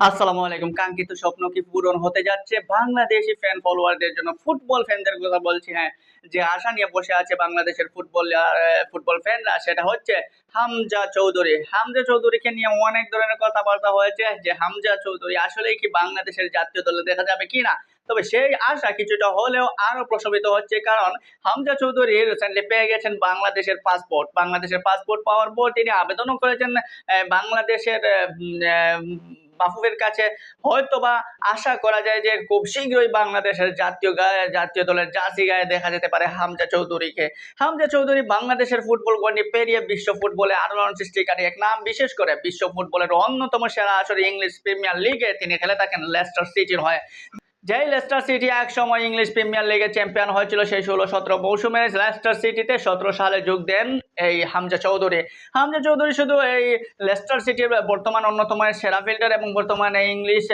আসসালামু আলাইকুম। কাঙ্ক্ষিত স্বপ্ন কি পূরণ হতে যাচ্ছে? বাংলাদেশি ফ্যান ফলোয়ারদের জন্য ফুটবল ফ্যানদের কথা বলছি, হ্যাঁ। যে আশা নিয়ে বসে আছে বাংলাদেশের ফুটবল ফ্যানরা, সেটা হচ্ছে হামজা চৌধুরী। হামজা চৌধুরীকে নিয়ে অনেক ধরনের কথাবার্তা হয়েছে যে হামজা চৌধুরী আসলেই কি বাংলাদেশের জাতীয় দলে দেখা যাবে কিনা? তবে সেই আশা কিছুটা হলেও আরো প্রশমিত হচ্ছে, কারণ হামজা চৌধুরী রিসেন্টলি পেয়ে গেছেন বাংলাদেশের পাসপোর্ট। বাংলাদেশের পাসপোর্ট পাওয়ার পর তিনি আবেদনও করেছেন বাংলাদেশের বাফুফের কাছে। হয়তোবা আশা করা যায় যে খুব শীঘ্রই বাংলাদেশের জাতীয় দলের জার্সি গায়ে দেখা যেতে পারে হামজা চৌধুরীকে। হামজা চৌধুরী বাংলাদেশের ফুটবল গণ্ডি পেরিয়ে বিশ্ব ফুটবলে আলোড়ন সৃষ্টিকারী এক নাম। বিশেষ করে বিশ্ব ফুটবলের অন্যতম সেরা আসরে ইংলিশ প্রিমিয়ার লিগে তিনি খেলে থাকেন লেস্টার সিটির হয়ে। যেই লেস্টার সিটি একসময় ইংলিশ প্রিমিয়ার লিগে চ্যাম্পিয়ন হয়েছিল, সেই 16-17 মৌসুমে লেস্টার সিটিতে 17 সালে যোগ দেন এই হামজা চৌধুরী। হামজা চৌধুরী শুধু এই লেস্টার সিটির বর্তমান অন্যতম সেরা ফিল্ডার এবং বর্তমানে ইংলিশ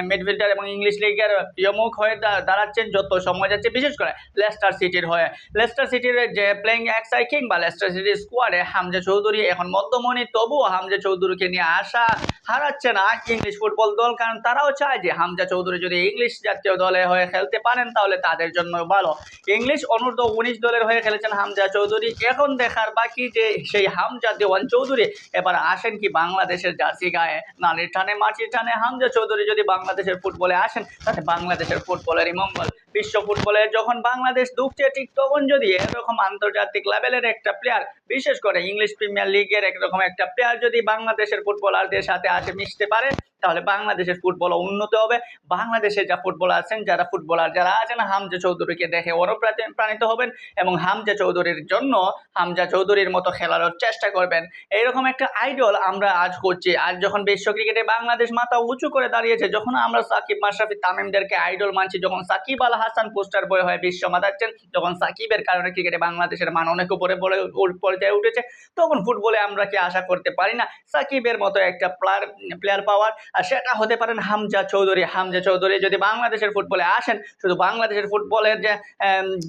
মিডফিল্ডার এবং ইংলিশ লিগের প্রিয় মুখ হয়ে দাঁড়াচ্ছেন যত সময় যাচ্ছে, বিশেষ করে লেস্টার সিটির হয়ে। লেস্টার সিটির যে প্লেইং এক্সাই কিংবা লেস্টার সিটির স্কোয়াডে হামজা চৌধুরী এখন মধ্যমণি। তবুও হামজা চৌধুরীকে নিয়ে আশা হারাচ্ছে না ইংলিশ ফুটবল দল, কারণ তারাও চায় যে হামজা চৌধুরী যদি ইংলিশ জাতীয় দলে হয়ে খেলতে পারেন তাহলে তাদের জন্য ভালো। ইংলিশ অনূর্ধ্ব 19 দলের হয়ে খেলেছেন হামজা চৌধুরী। এখন দেখার বাকি যে সেই হামজা দেওয়ান চৌধুরী এবার আসেন কি বাংলাদেশের জার্সি গায়ে। নালির টানে মাটির টানে হামজা চৌধুরী যদি বাংলাদেশের ফুটবলে আসেন তাহলে বাংলাদেশের ফুটবলেরই মঙ্গল। বিশ্ব ফুটবলে যখন বাংলাদেশ ঢুকছে, ঠিক তখন যদি এরকম আন্তর্জাতিক লেভেলের একটা প্লেয়ার, বিশেষ করে ইংলিশ প্রিমিয়ার লিগের একরকম একটা প্লেয়ার যদি বাংলাদেশের ফুটবলারদের সাথে আসে মিশতে পারে, তাহলে বাংলাদেশের ফুটবল উন্নত হবে। বাংলাদেশে যা ফুটবলার যারা আছেন হামজা চৌধুরীকে দেখে অনুপ্রাণিত হবেন এবং হামজা চৌধুরীর জন্য হামজা চৌধুরীর মতো খেলার চেষ্টা করবেন। এইরকম একটা আইডল আমরা আজ করছি। আজ যখন বিশ্ব ক্রিকেটে বাংলাদেশ মাথা উঁচু করে দাঁড়িয়েছে, যখন আমরা সাকিব, মাশরাফি, তামিমদেরকে আইডল মানছি, যখন সাকিব আল হাসান পোস্টার বয় হয়ে বিশ্ব মাতাচ্ছেন, যখন সাকিবের কারণে ক্রিকেটে বাংলাদেশের মান অনেক উপরে পর্যায়ে উঠেছে, তখন ফুটবলে আমরা কি আশা করতে পারি না সাকিবের মতো একটা প্লেয়ার পাওয়ার? আর সেটা হতে পারেন হামজা চৌধুরী। হামজা চৌধুরী যদি বাংলাদেশের ফুটবলে আসেন, শুধু বাংলাদেশের ফুটবলের যে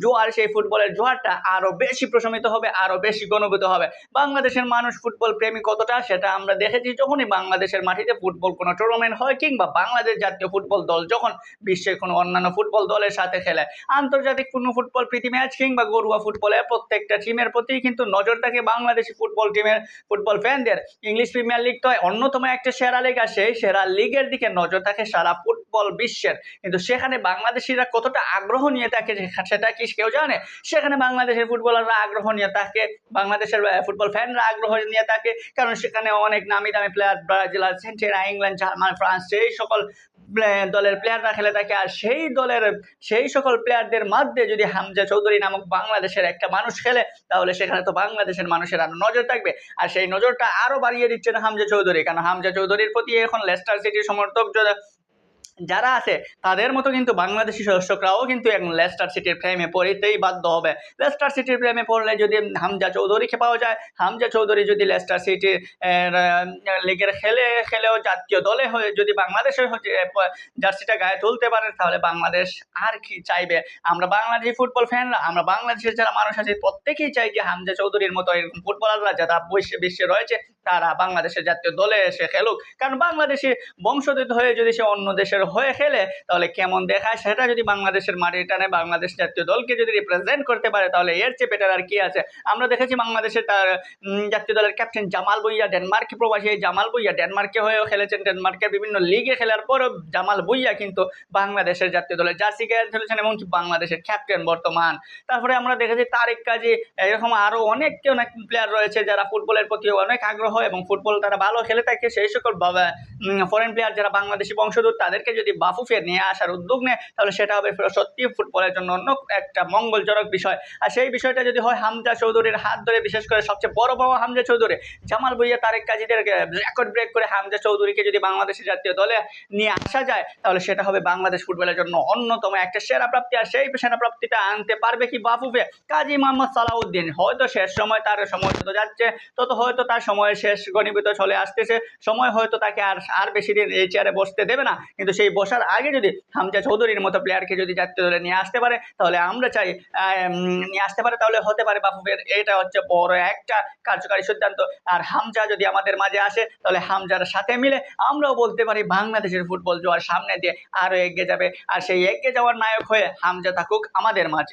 জোয়ার, সেই ফুটবলের জোয়ারটা আরো বেশি প্রশমিত হবে, আরো বেশি গণভূত হবে। বাংলাদেশের মানুষ ফুটবল প্রেমী কতটা সেটা আমরা দেখেছি যখনই বাংলাদেশের মাটিতে ফুটবল কোনো টুর্নামেন্ট হয়, কিংবা বাংলাদেশ জাতীয় ফুটবল দল যখন বিশ্বের কোনো অন্যান্য ফুটবল দলের সাথে খেলে। আন্তর্জাতিক কোনো ফুটবল প্রীতি ম্যাচ কিংবা ঘরোয়া ফুটবলে প্রত্যেকটা টিমের প্রতি কিন্তু নজর থাকে বাংলাদেশি ফুটবল টিমের, ফুটবল ফ্যানদের। ইংলিশ প্রিমিয়ার লিগ তো অন্যতম একটা সেরা লিগ, আর সেই সেরা লিগের দিকে নজর থাকে সারা ফুটবল বিশ্বের। কিন্তু সেখানে বাংলাদেশিরা কতটা আগ্রহ নিয়ে থাকে সেটা কি কেউ জানে? সেখানে বাংলাদেশের ফুটবলাররা আগ্রহ নিয়ে থাকে, বাংলাদেশের ফুটবল ফ্যানরা আগ্রহ নিয়ে থাকে, কারণ সেখানে অনেক নামি দামি player, Brazil, Argentina, England, German, France, সেই সকল দলের প্লেয়াররা খেলে থাকে। আর সেই সকল প্লেয়ারদের মধ্যে যদি হামজা চৌধুরী নামক বাংলাদেশের একটা মানুষ খেলে, তাহলে সেখানে তো বাংলাদেশের মানুষের আরো নজর থাকবে। আর সেই নজরটা আরো বাড়িয়ে দিচ্ছেন হামজা চৌধুরী, কারণ হামজা চৌধুরীর প্রতি এখন লেস্টার সিটির সমর্থক যারা আছে তাদের মতো কিন্তু বাংলাদেশি দর্শকরাও কিন্তু এখন লেস্টার সিটির প্রেমে পড়তেই বাধ্য হবে। লেস্টার সিটির প্রেমে পড়লে যদি হামজা চৌধুরীকে পাওয়া যায়, হামজা চৌধুরী যদি লেস্টার সিটির লিগের খেলেও জাতীয় দলে হয়ে যদি বাংলাদেশের জার্সিটা গায়ে তুলতে পারে, তাহলে বাংলাদেশ আর কি চাইবে? আমরা বাংলাদেশি ফুটবল ফ্যানরা, আমরা বাংলাদেশের যারা মানুষ আছে, প্রত্যেকেই চাই যে হামজা চৌধুরীর মতো এরকম ফুটবলাররা যারা বিশ্বে রয়েছে তারা বাংলাদেশের জাতীয় দলে এসে খেলুক। কারণ বাংলাদেশি বংশোদ্ভূত হয়ে যদি সে অন্য দেশের হয়ে খেলে তাহলে কেমন দেখায়, সেটা যদি বাংলাদেশের মাটির টানে বাংলাদেশ জাতীয় দলকে যদি রিপ্রেজেন্ট করতে পারে, তাহলে এর চেয়ে বেটার আর কি আছে? আমরা দেখেছি বাংলাদেশের তার জাতীয় দলের ক্যাপ্টেন জামাল ভুঁইয়া, ডেনমার্কে প্রবাসী জামাল ভুঁইয়া ডেনমার্কে হয়েও খেলেছেন। ডেনমার্কের বিভিন্ন লিগে খেলার পরও জামাল ভুঁইয়া কিন্তু বাংলাদেশের জাতীয় দলের জার্সি গায়ে খেলেছেন, এমনকি বাংলাদেশের ক্যাপ্টেন বর্তমান। তারপরে আমরা দেখেছি তারেক কাজী, এরকম আরো অনেক প্লেয়ার রয়েছে যারা ফুটবলের প্রতি অনেক আগ্রহ এবং ফুটবল তারা ভালো খেলে থাকে। সেই সকল ফরেন প্লেয়ার যারা বাংলাদেশি বংশোদ্ভূত, তাদেরকে যদি বাফুফে নিয়ে আসার উদ্যোগ নেয়, তাহলে সেটা হবে সত্যি ফুটবলের জন্য অন্য একটা মঙ্গলজনক বিষয়। আর সেই বিষয়টা যদি হয় হামজা চৌধুরীর হাত ধরে, বিশেষ করে সবচেয়ে বড় হামজা চৌধুরী, জামাল ভুঁইয়া, তারেক কাজীদের রেকর্ড ব্রেক করে হামজা চৌধুরীকে যদি বাংলাদেশের জাতীয় দলে নিয়ে আসা যায়, তাহলে সেটা হবে বাংলাদেশ ফুটবলের জন্য অন্যতম একটা সেরা প্রাপ্তি। আর সেই সেরা প্রাপ্তিটা আনতে পারবে কি বাফুফে? কাজী মোহাম্মদ সালাউদ্দিন হয়তো শেষ সময়, তার সময় যত যাচ্ছে তত হয়তো তার সময়ের শেষ ঘনীভূত চলে আসতেছে, সময় হয়তো তাকে আর বেশি দিন এই চেয়ারে বসতে দেবে না। কিন্তু সেই বসার আগে যদি হামজা চৌধুরীর মতো প্লেয়ারকে যদি জাতীয় দলে নিয়ে আসতে পারে, তাহলে আমরা চাই নিয়ে আসতে পারে, তাহলে হতে পারে বাফুফের। এটা হচ্ছে বড় একটা কার্যকারী সিদ্ধান্ত। আর হামজা যদি আমাদের মাঝে আসে, তাহলে হামজার সাথে মিলে আমরাও বলতে পারি বাংলাদেশের ফুটবল জোয়ার সামনে দিয়ে আরো এগিয়ে যাবে। আর সেই এগিয়ে যাওয়ার নায়ক হয়ে হামজা থাকুক আমাদের মাঝে।